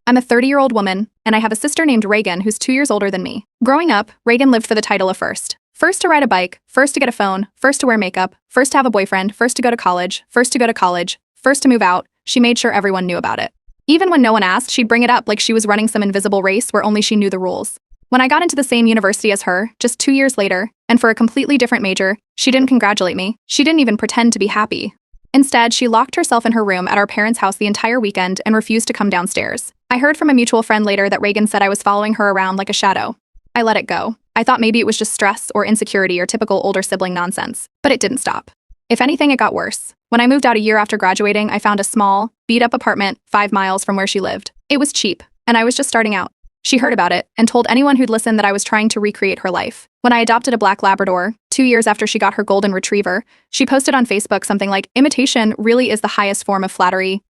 I'm a 30-year-old woman, and I have a sister named Reagan who's 2 years older than me. Growing up, Reagan lived for the title of first. First to ride a bike, first to get a phone, first to wear makeup, first to have a boyfriend, first to go to college, first to move out. She made sure everyone knew about it. Even when no one asked, she'd bring it up like she was running some invisible race where only she knew the rules. When I got into the same university as her, just 2 years later, and for a completely different major, she didn't congratulate me. She didn't even pretend to be happy. Instead, she locked herself in her room at our parents' house the entire weekend and refused to come downstairs. I heard from a mutual friend later that Reagan said I was following her around like a shadow. I let it go. I thought maybe it was just stress or insecurity or typical older sibling nonsense, but it didn't stop. If anything, it got worse. When I moved out a year after graduating, I found a small, beat-up apartment 5 miles from where she lived. It was cheap, and I was just starting out. She heard about it and told anyone who'd listen that I was trying to recreate her life. When I adopted a black Labrador, 2 years after she got her golden retriever, she posted on Facebook something like, "Imitation really is the highest form of flattery,"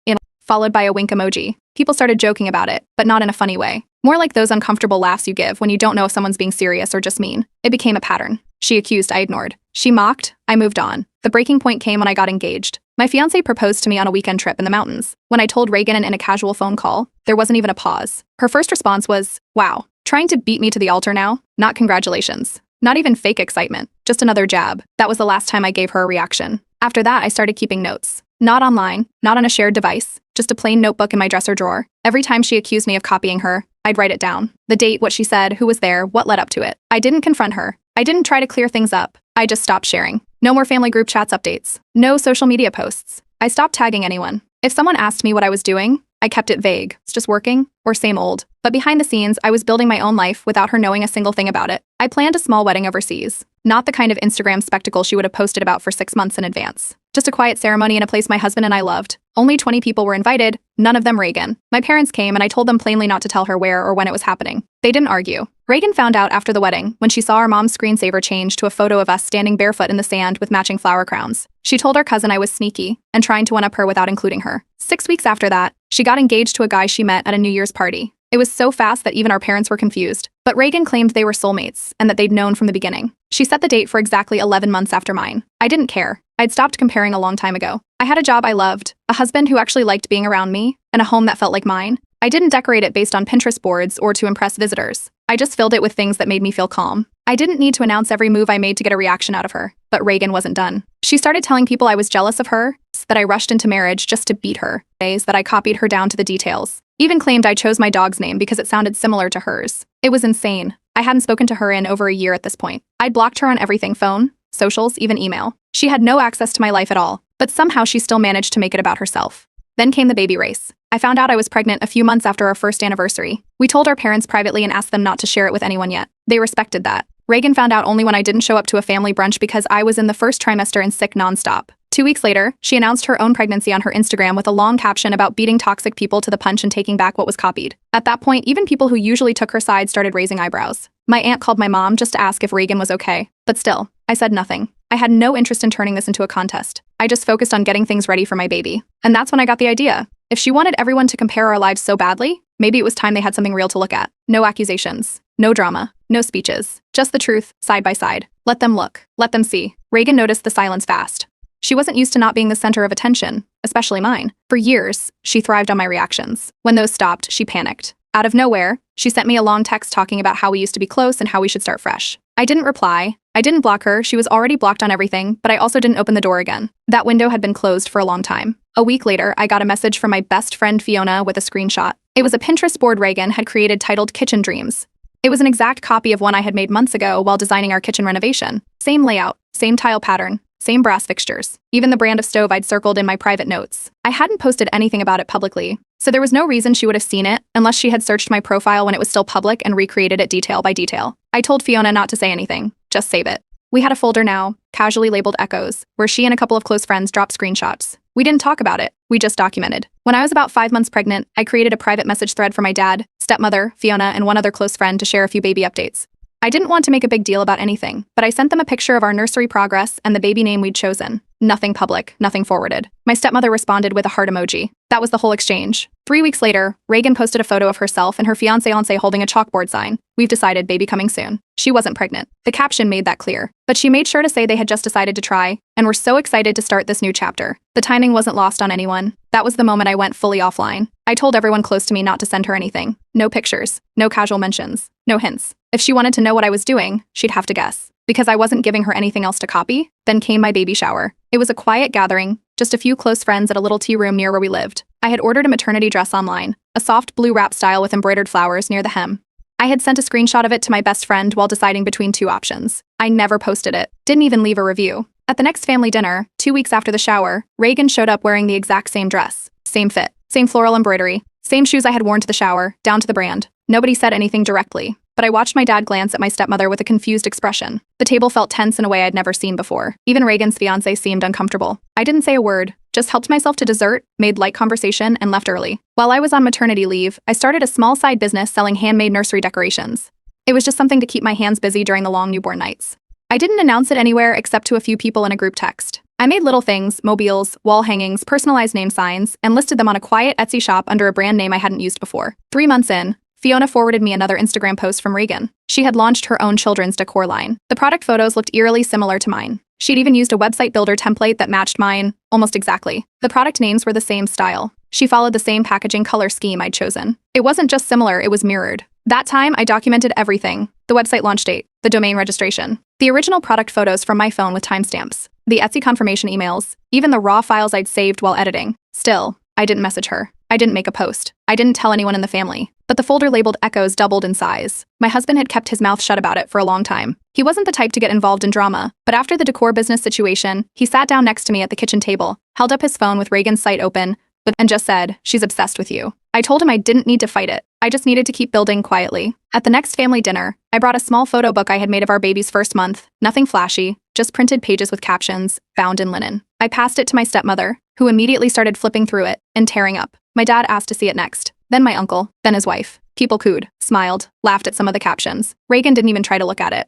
followed by a wink emoji. People started joking about it, but not in a funny way. More like those uncomfortable laughs you give when you don't know if someone's being serious or just mean. It became a pattern. She accused, I ignored. She mocked, I moved on. The breaking point came when I got engaged. My fiancé proposed to me on a weekend trip in the mountains. When I told Reagan in a casual phone call, there wasn't even a pause. Her first response was, "Wow, trying to beat me to the altar now? Not congratulations." Not even fake excitement, just another jab. That was the last time I gave her a reaction. After that, I started keeping notes. Not online, not on a shared device, just a plain notebook in my dresser drawer. Every time she accused me of copying her, I'd write it down. The date, what she said, who was there, what led up to it. I didn't confront her. I didn't try to clear things up. I just stopped sharing. No more family group chats updates. No social media posts. I stopped tagging anyone. If someone asked me what I was doing, I kept it vague. It's just working, or same old. But behind the scenes, I was building my own life without her knowing a single thing about it. I planned a small wedding overseas. Not the kind of Instagram spectacle she would have posted about for 6 months in advance. Just a quiet ceremony in a place my husband and I loved. Only 20 people were invited, none of them Reagan. My parents came and I told them plainly not to tell her where or when it was happening. They didn't argue. Reagan found out after the wedding when she saw our mom's screensaver change to a photo of us standing barefoot in the sand with matching flower crowns. She told our cousin I was sneaky and trying to one-up her without including her. 6 weeks after that, she got engaged to a guy she met at a New Year's party. It was so fast that even our parents were confused. But Reagan claimed they were soulmates and that they'd known from the beginning. She set the date for exactly 11 months after mine. I didn't care. I'd stopped comparing a long time ago. I had a job I loved, a husband who actually liked being around me, and a home that felt like mine. I didn't decorate it based on Pinterest boards or to impress visitors. I just filled it with things that made me feel calm. I didn't need to announce every move I made to get a reaction out of her. But Reagan wasn't done. She started telling people I was jealous of her, that I rushed into marriage just to beat her, that I copied her down to the details. Even claimed I chose my dog's name because it sounded similar to hers. It was insane. I hadn't spoken to her in over a year at this point. I'd blocked her on everything: phone, socials, even email. She had no access to my life at all, but somehow she still managed to make it about herself. Then came the baby race. I found out I was pregnant a few months after our first anniversary. We told our parents privately and asked them not to share it with anyone yet. They respected that. Reagan found out only when I didn't show up to a family brunch because I was in the first trimester and sick nonstop. 2 weeks later, she announced her own pregnancy on her Instagram with a long caption about beating toxic people to the punch and taking back what was copied. At that point, even people who usually took her side started raising eyebrows. My aunt called my mom just to ask if Reagan was okay. But still, I said nothing. I had no interest in turning this into a contest. I just focused on getting things ready for my baby. And that's when I got the idea. If she wanted everyone to compare our lives so badly, maybe it was time they had something real to look at. No accusations. No drama. No speeches. Just the truth, side by side. Let them look. Let them see. Reagan noticed the silence fast. She wasn't used to not being the center of attention, especially mine. For years, she thrived on my reactions. When those stopped, she panicked. Out of nowhere, she sent me a long text talking about how we used to be close and how we should start fresh. I didn't reply. I didn't block her. She was already blocked on everything, but I also didn't open the door again. That window had been closed for a long time. A week later, I got a message from my best friend Fiona with a screenshot. It was a Pinterest board Reagan had created titled Kitchen Dreams. It was an exact copy of one I had made months ago while designing our kitchen renovation. Same layout, same tile pattern, same brass fixtures, even the brand of stove I'd circled in my private notes. I hadn't posted anything about it publicly, so there was no reason she would have seen it unless she had searched my profile when it was still public and recreated it detail by detail. I told Fiona not to say anything, just save it. We had a folder now, casually labeled Echoes, where she and a couple of close friends dropped screenshots. We didn't talk about it, we just documented. When I was about 5 months pregnant, I created a private message thread for my dad, stepmother, Fiona, and one other close friend to share a few baby updates. I didn't want to make a big deal about anything, but I sent them a picture of our nursery progress and the baby name we'd chosen. Nothing public, nothing forwarded. My stepmother responded with a heart emoji. That was the whole exchange. 3 weeks later, Reagan posted a photo of herself and her fiancé holding a chalkboard sign. We've decided, baby coming soon. She wasn't pregnant. The caption made that clear. But she made sure to say they had just decided to try, and were so excited to start this new chapter. The timing wasn't lost on anyone. That was the moment I went fully offline. I told everyone close to me not to send her anything. No pictures, no casual mentions, no hints. If she wanted to know what I was doing, she'd have to guess. Because I wasn't giving her anything else to copy, then came my baby shower. It was a quiet gathering, just a few close friends at a little tea room near where we lived. I had ordered a maternity dress online, a soft blue wrap style with embroidered flowers near the hem. I had sent a screenshot of it to my best friend while deciding between 2 options. I never posted it, didn't even leave a review. At the next family dinner, 2 weeks after the shower, Reagan showed up wearing the exact same dress, same fit, same floral embroidery, same shoes I had worn to the shower, down to the brand. Nobody said anything directly, but I watched my dad glance at my stepmother with a confused expression. The table felt tense in a way I'd never seen before. Even Reagan's fiancé seemed uncomfortable. I didn't say a word, just helped myself to dessert, made light conversation, and left early. While I was on maternity leave, I started a small side business selling handmade nursery decorations. It was just something to keep my hands busy during the long newborn nights. I didn't announce it anywhere except to a few people in a group text. I made little things, mobiles, wall hangings, personalized name signs, and listed them on a quiet Etsy shop under a brand name I hadn't used before. 3 months in, Fiona forwarded me another Instagram post from Reagan. She had launched her own children's decor line. The product photos looked eerily similar to mine. She'd even used a website builder template that matched mine, almost exactly. The product names were the same style. She followed the same packaging color scheme I'd chosen. It wasn't just similar, it was mirrored. That time, I documented everything. The website launch date, the domain registration, the original product photos from my phone with timestamps, the Etsy confirmation emails, even the raw files I'd saved while editing. Still, I didn't message her. I didn't make a post. I didn't tell anyone in the family. But the folder labeled Echoes doubled in size. My husband had kept his mouth shut about it for a long time. He wasn't the type to get involved in drama, but after the decor business situation, he sat down next to me at the kitchen table, held up his phone with Reagan's site open, and just said, "She's obsessed with you." I told him I didn't need to fight it. I just needed to keep building quietly. At the next family dinner, I brought a small photo book I had made of our baby's first month, nothing flashy, just printed pages with captions, bound in linen. I passed it to my stepmother, who immediately started flipping through it and tearing up. My dad asked to see it next, then my uncle, then his wife. People cooed, smiled, laughed at some of the captions. Reagan didn't even try to look at it.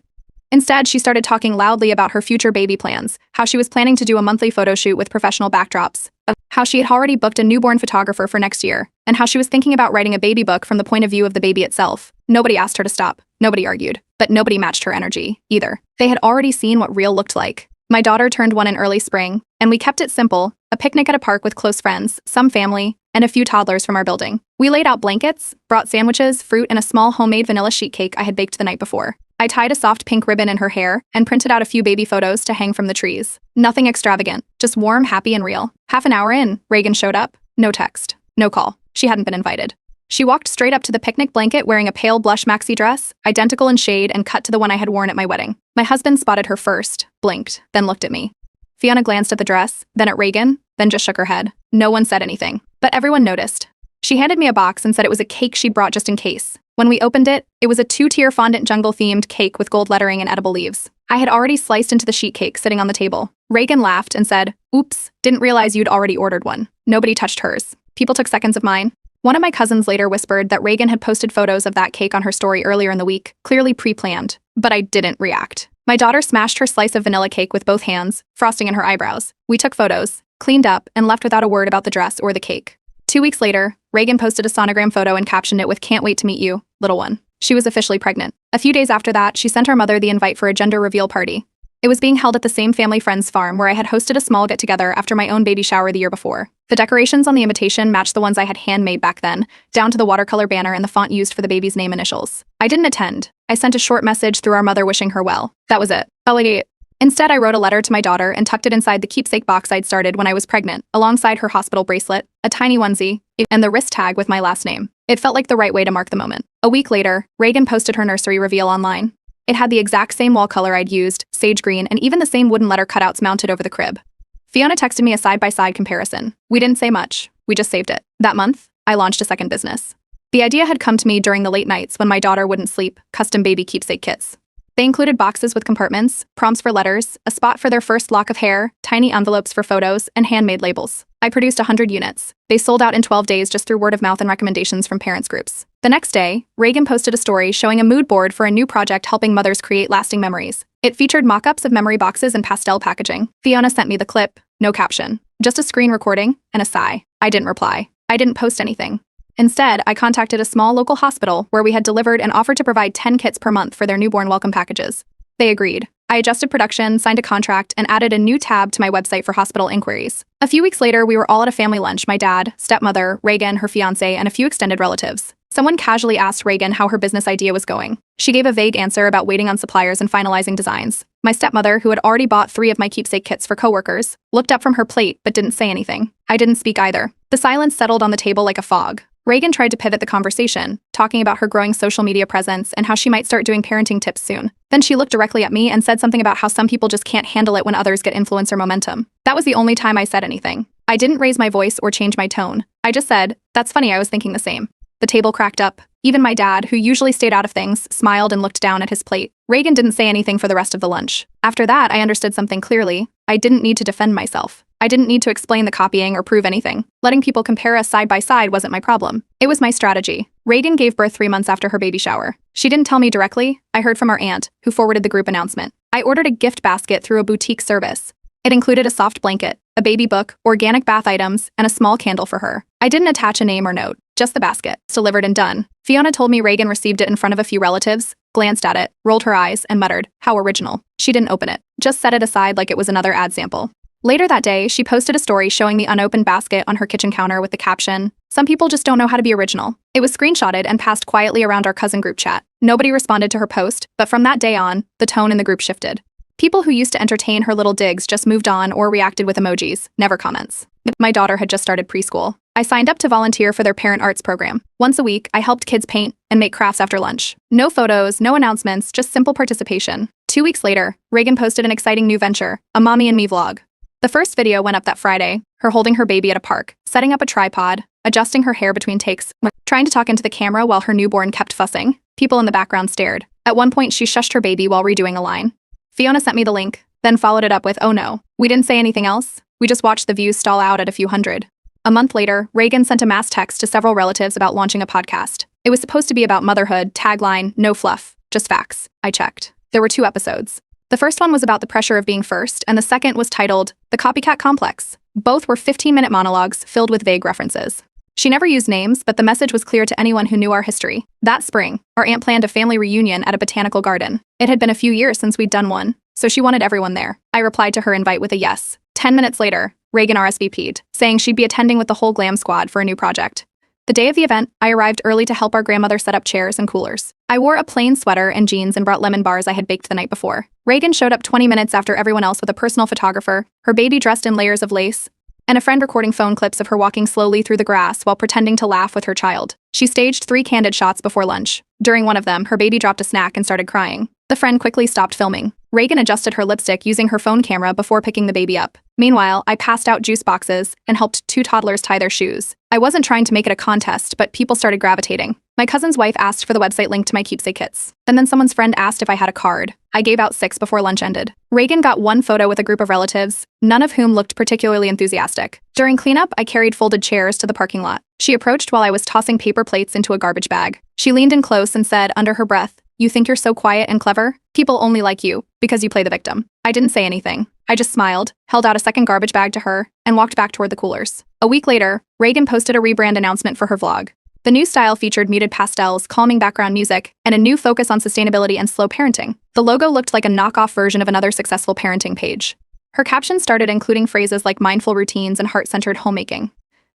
Instead, she started talking loudly about her future baby plans, how she was planning to do a monthly photo shoot with professional backdrops, how she had already booked a newborn photographer for next year, and how she was thinking about writing a baby book from the point of view of the baby itself. Nobody asked her to stop. Nobody argued. But nobody matched her energy, either. They had already seen what real looked like. My daughter turned 1 in early spring, and we kept it simple, a picnic at a park with close friends, some family, and a few toddlers from our building. We laid out blankets, brought sandwiches, fruit, and a small homemade vanilla sheet cake I had baked the night before. I tied a soft pink ribbon in her hair and printed out a few baby photos to hang from the trees. Nothing extravagant, just warm, happy, and real. Half an hour in, Reagan showed up. No text, no call. She hadn't been invited. She walked straight up to the picnic blanket wearing a pale blush maxi dress, identical in shade and cut to the one I had worn at my wedding. My husband spotted her first, blinked, then looked at me. Fiona glanced at the dress, then at Reagan, then just shook her head. No one said anything, but everyone noticed. She handed me a box and said it was a cake she brought just in case. When we opened it, it was a 2-tier fondant jungle-themed cake with gold lettering and edible leaves. I had already sliced into the sheet cake sitting on the table. Reagan laughed and said, "Oops, didn't realize you'd already ordered one." Nobody touched hers. People took seconds of mine. One of my cousins later whispered that Reagan had posted photos of that cake on her story earlier in the week, clearly pre-planned, but I didn't react. My daughter smashed her slice of vanilla cake with both hands, frosting in her eyebrows. We took photos, cleaned up, and left without a word about the dress or the cake. 2 weeks later, Reagan posted a sonogram photo and captioned it with "Can't wait to meet you, little one." She was officially pregnant. A few days after that, she sent her mother the invite for a gender reveal party. It was being held at the same family friend's farm where I had hosted a small get-together after my own baby shower the year before. The decorations on the invitation matched the ones I had handmade back then, down to the watercolor banner and the font used for the baby's name initials. I didn't attend. I sent a short message through our mother wishing her well. That was it. Instead, I wrote a letter to my daughter and tucked it inside the keepsake box I'd started when I was pregnant, alongside her hospital bracelet, a tiny onesie, and the wrist tag with my last name. It felt like the right way to mark the moment. A week later, Reagan posted her nursery reveal online. It had the exact same wall color I'd used, sage green, and even the same wooden letter cutouts mounted over the crib. Fiona texted me a side-by-side comparison. We didn't say much. We just saved it. That month, I launched a second business. The idea had come to me during the late nights when my daughter wouldn't sleep, custom baby keepsake kits. They included boxes with compartments, prompts for letters, a spot for their first lock of hair, tiny envelopes for photos, and handmade labels. I produced 100 units. They sold out in 12 days just through word of mouth and recommendations from parents' groups. The next day, Reagan posted a story showing a mood board for a new project helping mothers create lasting memories. It featured mock-ups of memory boxes and pastel packaging. Fiona sent me the clip, no caption. Just a screen recording and a sigh. I didn't reply. I didn't post anything. Instead, I contacted a small local hospital where we had delivered and offered to provide 10 kits per month for their newborn welcome packages. They agreed. I adjusted production, signed a contract, and added a new tab to my website for hospital inquiries. A few weeks later, we were all at a family lunch, my dad, stepmother, Reagan, her fiancé, and a few extended relatives. Someone casually asked Reagan how her business idea was going. She gave a vague answer about waiting on suppliers and finalizing designs. My stepmother, who had already bought 3 of my keepsake kits for coworkers, looked up from her plate but didn't say anything. I didn't speak either. The silence settled on the table like a fog. Reagan tried to pivot the conversation, talking about her growing social media presence and how she might start doing parenting tips soon. Then she looked directly at me and said something about how some people just can't handle it when others get influencer momentum. That was the only time I said anything. I didn't raise my voice or change my tone. I just said, "That's funny, I was thinking the same." The table cracked up. Even my dad, who usually stayed out of things, smiled and looked down at his plate. Reagan didn't say anything for the rest of the lunch. After that, I understood something clearly. I didn't need to defend myself. I didn't need to explain the copying or prove anything. Letting people compare us side by side wasn't my problem. It was my strategy. Reagan gave birth 3 months after her baby shower. She didn't tell me directly. I heard from her aunt, who forwarded the group announcement. I ordered a gift basket through a boutique service. It included a soft blanket, a baby book, organic bath items, and a small candle for her. I didn't attach a name or note, just the basket. It's delivered and done. Fiona told me Reagan received it in front of a few relatives, glanced at it, rolled her eyes, and muttered, "How original." She didn't open it, just set it aside like it was another ad sample. Later that day, she posted a story showing the unopened basket on her kitchen counter with the caption, "Some people just don't know how to be original." It was screenshotted and passed quietly around our cousin group chat. Nobody responded to her post, but from that day on, the tone in the group shifted. People who used to entertain her little digs just moved on or reacted with emojis, never comments. My daughter had just started preschool. I signed up to volunteer for their parent arts program. Once a week, I helped kids paint and make crafts after lunch. No photos, no announcements, just simple participation. 2 weeks later, Reagan posted an exciting new venture, a Mommy and Me vlog. The first video went up that Friday, her holding her baby at a park, setting up a tripod, adjusting her hair between takes, trying to talk into the camera while her newborn kept fussing. People in the background stared. At one point, she shushed her baby while redoing a line. Fiona sent me the link, then followed it up with, "Oh no, we didn't say anything else. We just watched the views stall out at a few hundred." A month later, Reagan sent a mass text to several relatives about launching a podcast. It was supposed to be about motherhood, tagline, no fluff, just facts. I checked. There were 2 episodes. The first one was about the pressure of being first, and the second was titled The Copycat Complex. Both were 15-minute monologues filled with vague references. She never used names, but the message was clear to anyone who knew our history. That spring, our aunt planned a family reunion at a botanical garden. It had been a few years since we'd done one, so she wanted everyone there. I replied to her invite with a yes. 10 minutes later, Reagan RSVP'd, saying she'd be attending with the whole glam squad for a new project. The day of the event, I arrived early to help our grandmother set up chairs and coolers. I wore a plain sweater and jeans and brought lemon bars I had baked the night before. Reagan showed up 20 minutes after everyone else with a personal photographer, her baby dressed in layers of lace, and a friend recording phone clips of her walking slowly through the grass while pretending to laugh with her child. She staged 3 candid shots before lunch. During one of them, her baby dropped a snack and started crying. The friend quickly stopped filming. Reagan adjusted her lipstick using her phone camera before picking the baby up. Meanwhile, I passed out juice boxes and helped 2 toddlers tie their shoes. I wasn't trying to make it a contest, but people started gravitating. My cousin's wife asked for the website link to my keepsake kits. And then someone's friend asked if I had a card. I gave out 6 before lunch ended. Reagan got 1 photo with a group of relatives, none of whom looked particularly enthusiastic. During cleanup, I carried folded chairs to the parking lot. She approached while I was tossing paper plates into a garbage bag. She leaned in close and said, under her breath, "You think you're so quiet and clever? People only like you because you play the victim." I didn't say anything. I just smiled, held out a second garbage bag to her, and walked back toward the coolers. A week later, Reagan posted a rebrand announcement for her vlog. The new style featured muted pastels, calming background music, and a new focus on sustainability and slow parenting. The logo looked like a knockoff version of another successful parenting page. Her caption started including phrases like mindful routines and heart-centered homemaking.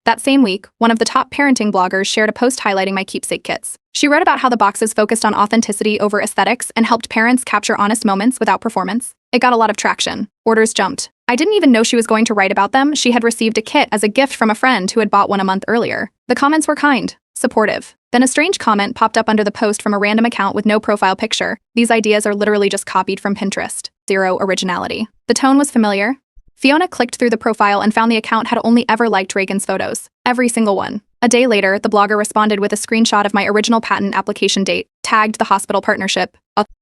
That same week, one of the top parenting bloggers shared a post highlighting my keepsake kits. She wrote about how the boxes focused on authenticity over aesthetics and helped parents capture honest moments without performance. It got a lot of traction. Orders jumped. I didn't even know she was going to write about them. She had received a kit as a gift from a friend who had bought one a month earlier. The comments were kind, supportive. Then a strange comment popped up under the post from a random account with no profile picture. "These ideas are literally just copied from Pinterest. Zero originality." The tone was familiar. Fiona clicked through the profile and found the account had only ever liked Reagan's photos. Every single one. A day later, the blogger responded with a screenshot of my original patent application date, tagged the hospital partnership,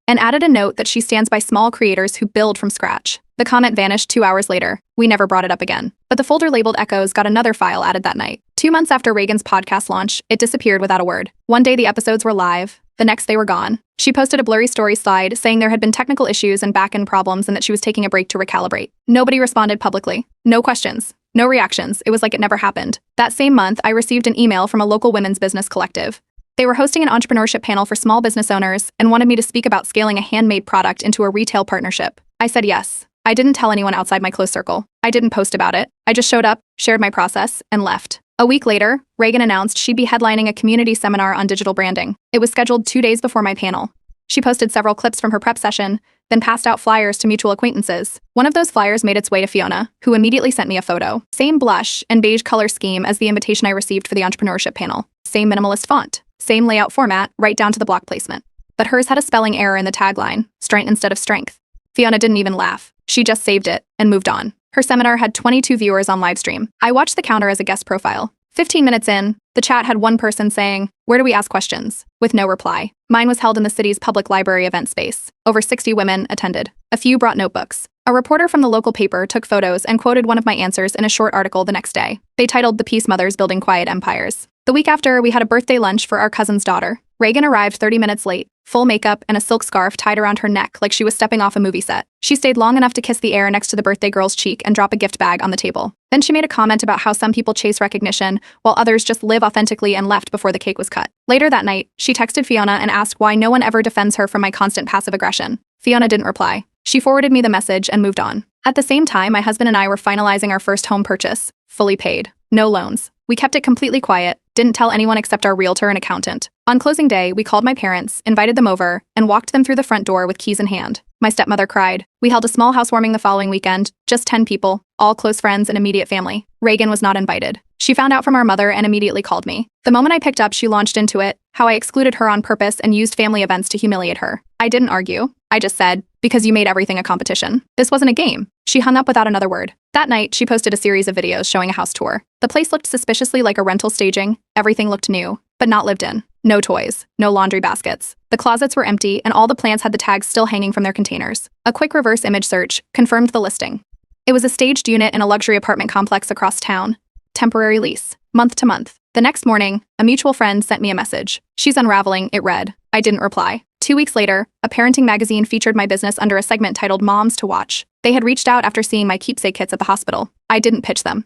and added a note that she stands by small creators who build from scratch. The comment vanished 2 hours later. We never brought it up again. But the folder labeled Echoes got another file added that night. 2 months after Reagan's podcast launch, it disappeared without a word. One day the episodes were live, the next they were gone. She posted a blurry story slide saying there had been technical issues and back-end problems and that she was taking a break to recalibrate. Nobody responded publicly. No questions. No reactions. It was like it never happened. That same month, I received an email from a local women's business collective. They were hosting an entrepreneurship panel for small business owners and wanted me to speak about scaling a handmade product into a retail partnership. I said yes. I didn't tell anyone outside my close circle. I didn't post about it. I just showed up, shared my process, and left. A week later, Reagan announced she'd be headlining a community seminar on digital branding. It was scheduled 2 days before my panel. She posted several clips from her prep session, then passed out flyers to mutual acquaintances. One of those flyers made its way to Fiona, who immediately sent me a photo. Same blush and beige color scheme as the invitation I received for the entrepreneurship panel. Same minimalist font. Same layout format, right down to the block placement. But hers had a spelling error in the tagline, strength instead of strength. Fiona didn't even laugh. She just saved it and moved on. Her seminar had 22 viewers on livestream. I watched the counter as a guest profile. 15 minutes in, the chat had one person saying, "Where do we ask questions?" with no reply. Mine was held in the city's public library event space. Over 60 women attended. A few brought notebooks. A reporter from the local paper took photos and quoted one of my answers in a short article the next day. They titled "The Peace Mothers Building Quiet Empires." The week after, we had a birthday lunch for our cousin's daughter. Reagan arrived 30 minutes late, full makeup and a silk scarf tied around her neck like she was stepping off a movie set. She stayed long enough to kiss the air next to the birthday girl's cheek and drop a gift bag on the table. Then she made a comment about how some people chase recognition, while others just live authentically, and left before the cake was cut. Later that night, she texted Fiona and asked why no one ever defends her from my constant passive aggression. Fiona didn't reply. She forwarded me the message and moved on. At the same time, my husband and I were finalizing our first home purchase, fully paid. No loans. We kept it completely quiet, didn't tell anyone except our realtor and accountant. On closing day, we called my parents, invited them over, and walked them through the front door with keys in hand. My stepmother cried. We held a small housewarming the following weekend, just 10 people, all close friends and immediate family. Reagan was not invited. She found out from our mother and immediately called me. The moment I picked up, she launched into it, how I excluded her on purpose and used family events to humiliate her. I didn't argue. I just said, "Because you made everything a competition." This wasn't a game. She hung up without another word. That night, she posted a series of videos showing a house tour. The place looked suspiciously like a rental staging. Everything looked new, but not lived in. No toys, no laundry baskets. The closets were empty, and all the plants had the tags still hanging from their containers. A quick reverse image search confirmed the listing. It was a staged unit in a luxury apartment complex across town. Temporary lease, month to month. The next morning, a mutual friend sent me a message. "She's unraveling," it read. I didn't reply. 2 weeks later, a parenting magazine featured my business under a segment titled Moms to Watch. They had reached out after seeing my keepsake kits at the hospital. I didn't pitch them.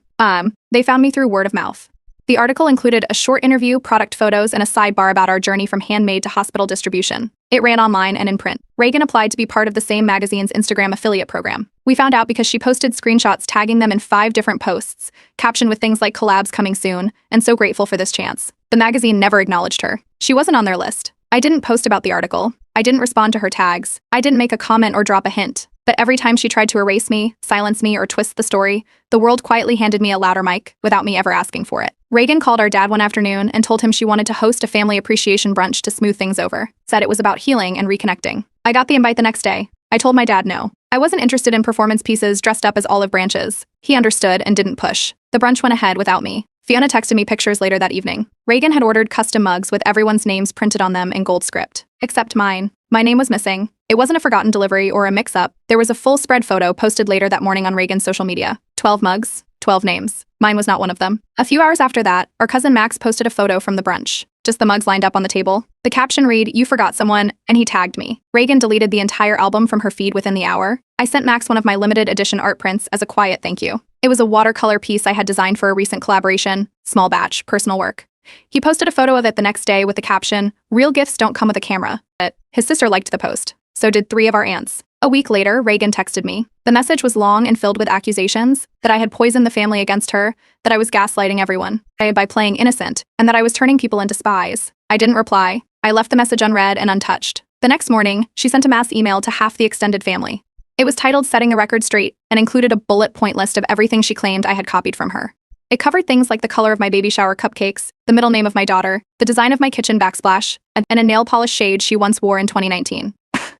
They found me through word of mouth. The article included a short interview, product photos, and a sidebar about our journey from handmade to hospital distribution. It ran online and in print. Reagan applied to be part of the same magazine's Instagram affiliate program. We found out because she posted screenshots tagging them in 5 different posts, captioned with things like "collabs coming soon," and "so grateful for this chance." The magazine never acknowledged her. She wasn't on their list. I didn't post about the article. I didn't respond to her tags. I didn't make a comment or drop a hint. But every time she tried to erase me, silence me, or twist the story, the world quietly handed me a louder mic without me ever asking for it. Reagan called our dad one afternoon and told him she wanted to host a family appreciation brunch to smooth things over. Said it was about healing and reconnecting. I got the invite the next day. I told my dad no. I wasn't interested in performance pieces dressed up as olive branches. He understood and didn't push. The brunch went ahead without me. Fiona texted me pictures later that evening. Reagan had ordered custom mugs with everyone's names printed on them in gold script. Except mine. My name was missing. It wasn't a forgotten delivery or a mix-up. There was a full spread photo posted later that morning on Reagan's social media. 12 mugs, 12 names. Mine was not one of them. A few hours after that, our cousin Max posted a photo from the brunch. Just the mugs lined up on the table. The caption read, "You forgot someone," and he tagged me. Reagan deleted the entire album from her feed within the hour. I sent Max one of my limited edition art prints as a quiet thank you. It was a watercolor piece I had designed for a recent collaboration, small batch, personal work. He posted a photo of it the next day with the caption, "Real gifts don't come with a camera." His sister liked the post. So did 3 of our aunts. A week later, Reagan texted me. The message was long and filled with accusations that I had poisoned the family against her, that I was gaslighting everyone by playing innocent, and that I was turning people into spies. I didn't reply. I left the message unread and untouched. The next morning, she sent a mass email to half the extended family. It was titled "Setting the Record Straight" and included a bullet point list of everything she claimed I had copied from her. It covered things like the color of my baby shower cupcakes, the middle name of my daughter, the design of my kitchen backsplash, and a nail polish shade she once wore in 2019.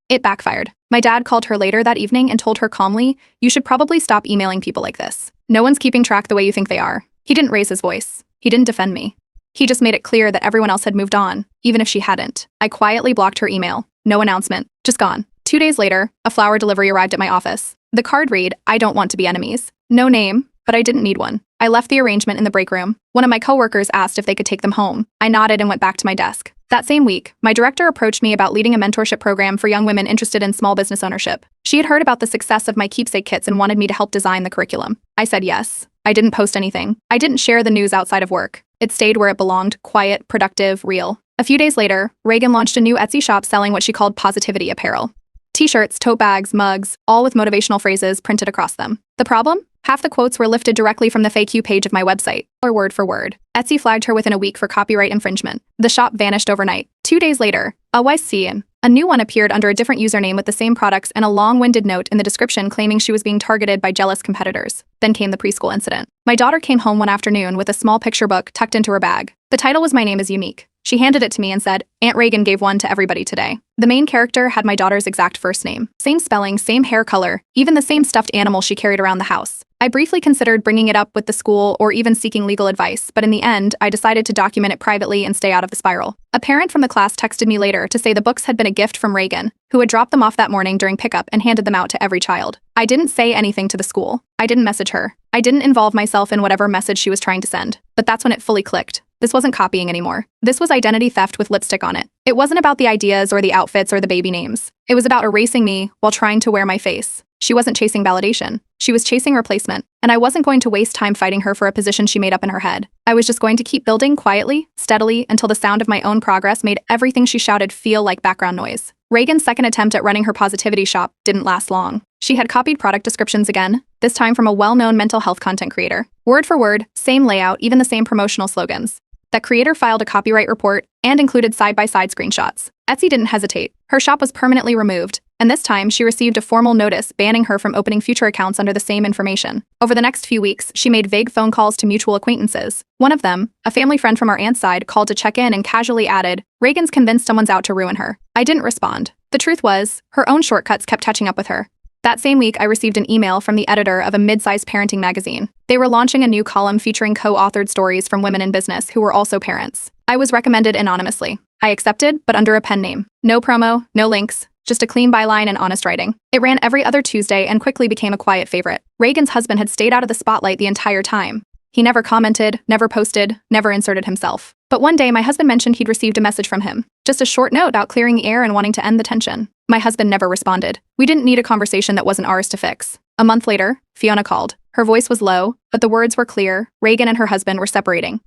It backfired. My dad called her later that evening and told her calmly, "You should probably stop emailing people like this. No one's keeping track the way you think they are." He didn't raise his voice. He didn't defend me. He just made it clear that everyone else had moved on, even if she hadn't. I quietly blocked her email. No announcement. Just gone. 2 days later, a flower delivery arrived at my office. The card read, "I don't want to be enemies." No name, but I didn't need one. I left the arrangement in the break room. One of my coworkers asked if they could take them home. I nodded and went back to my desk. That same week, my director approached me about leading a mentorship program for young women interested in small business ownership. She had heard about the success of my keepsake kits and wanted me to help design the curriculum. I said yes. I didn't post anything. I didn't share the news outside of work. It stayed where it belonged, quiet, productive, real. A few days later, Reagan launched a new Etsy shop selling what she called positivity apparel. T-shirts, tote bags, mugs, all with motivational phrases printed across them. The problem? Half the quotes were lifted directly from the FAQ page of my website, or word for word. Etsy flagged her within a week for copyright infringement. The shop vanished overnight. 2 days later, a new one appeared under a different username with the same products and a long-winded note in the description claiming she was being targeted by jealous competitors. Then came the preschool incident. My daughter came home one afternoon with a small picture book tucked into her bag. The title was My Name is Unique. She handed it to me and said, "Aunt Reagan gave one to everybody today." The main character had my daughter's exact first name. Same spelling, same hair color, even the same stuffed animal she carried around the house. I briefly considered bringing it up with the school or even seeking legal advice, but in the end, I decided to document it privately and stay out of the spiral. A parent from the class texted me later to say the books had been a gift from Reagan, who had dropped them off that morning during pickup and handed them out to every child. I didn't say anything to the school. I didn't message her. I didn't involve myself in whatever message she was trying to send. But that's when it fully clicked. This wasn't copying anymore. This was identity theft with lipstick on it. It wasn't about the ideas or the outfits or the baby names. It was about erasing me while trying to wear my face. She wasn't chasing validation. She was chasing replacement, and I wasn't going to waste time fighting her for a position she made up in her head. I was just going to keep building quietly, steadily, until the sound of my own progress made everything she shouted feel like background noise. Reagan's second attempt at running her positivity shop didn't last long. She had copied product descriptions again, this time from a well-known mental health content creator. Word for word, same layout, even the same promotional slogans. That creator filed a copyright report and included side-by-side screenshots. Etsy didn't hesitate. Her shop was permanently removed, and this time she received a formal notice banning her from opening future accounts under the same information. Over the next few weeks, she made vague phone calls to mutual acquaintances. One of them, a family friend from our aunt's side, called to check in and casually added, "Reagan's convinced someone's out to ruin her." I didn't respond. The truth was, her own shortcuts kept catching up with her. That same week, I received an email from the editor of a mid-sized parenting magazine. They were launching a new column featuring co-authored stories from women in business who were also parents. I was recommended anonymously. I accepted, but under a pen name. No promo, no links, just a clean byline and honest writing. It ran every other Tuesday and quickly became a quiet favorite. Reagan's husband had stayed out of the spotlight the entire time. He never commented, never posted, never inserted himself. But one day, my husband mentioned he'd received a message from him. Just a short note about clearing the air and wanting to end the tension. My husband never responded. We didn't need a conversation that wasn't ours to fix. A month later, Fiona called. Her voice was low, but the words were clear. Reagan and her husband were separating.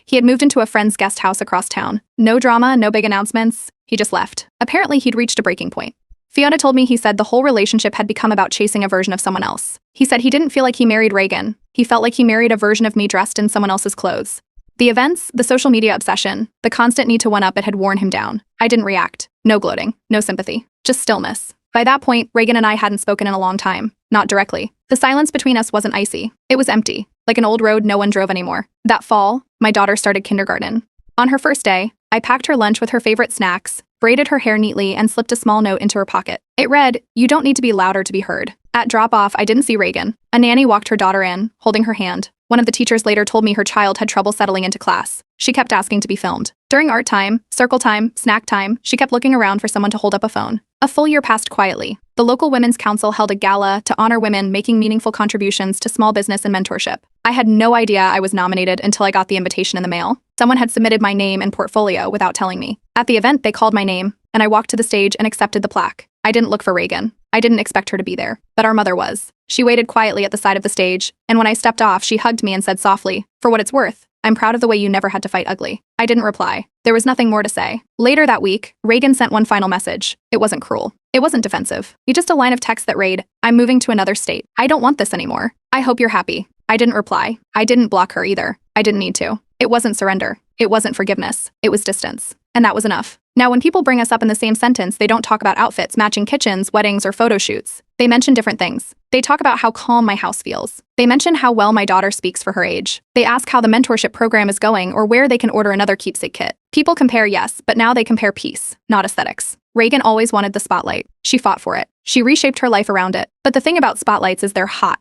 He had moved into a friend's guest house across town. No drama, no big announcements. He just left. Apparently, he'd reached a breaking point. Fiona told me he said the whole relationship had become about chasing a version of someone else. He said he didn't feel like he married Reagan. He felt like he married a version of me dressed in someone else's clothes. The events, the social media obsession, the constant need to one-up it had worn him down. I didn't react. No gloating. No sympathy. Just stillness. By that point, Reagan and I hadn't spoken in a long time. Not directly. The silence between us wasn't icy. It was empty. Like an old road no one drove anymore. That fall, my daughter started kindergarten. On her first day, I packed her lunch with her favorite snacks, braided her hair neatly, and slipped a small note into her pocket. It read, "You don't need to be louder to be heard." At drop-off, I didn't see Reagan. A nanny walked her daughter in, holding her hand. One of the teachers later told me her child had trouble settling into class. She kept asking to be filmed. During art time, circle time, snack time, she kept looking around for someone to hold up a phone. A full year passed quietly. The local Women's Council held a gala to honor women making meaningful contributions to small business and mentorship. I had no idea I was nominated until I got the invitation in the mail. Someone had submitted my name and portfolio without telling me. At the event, they called my name, and I walked to the stage and accepted the plaque. I didn't look for Reagan. I didn't expect her to be there, but our mother was. She waited quietly at the side of the stage, and when I stepped off, she hugged me and said softly, "For what it's worth, I'm proud of the way you never had to fight ugly." I didn't reply. There was nothing more to say. Later that week, Reagan sent one final message. It wasn't cruel. It wasn't defensive. It just a line of text that read, "I'm moving to another state. I don't want this anymore. I hope you're happy." I didn't reply. I didn't block her either. I didn't need to. It wasn't surrender. It wasn't forgiveness. It was distance. And that was enough. Now, when people bring us up in the same sentence, they don't talk about outfits, matching kitchens, weddings, or photo shoots. They mention different things. They talk about how calm my house feels. They mention how well my daughter speaks for her age. They ask how the mentorship program is going or where they can order another keepsake kit. People compare, yes, but now they compare peace, not aesthetics. Reagan always wanted the spotlight. She fought for it. She reshaped her life around it. But the thing about spotlights is they're hot.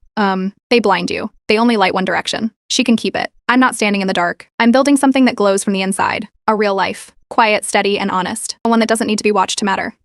They blind you. They only light one direction. She can keep it. I'm not standing in the dark. I'm building something that glows from the inside. A real life. Quiet, steady, and honest. One that doesn't need to be watched to matter.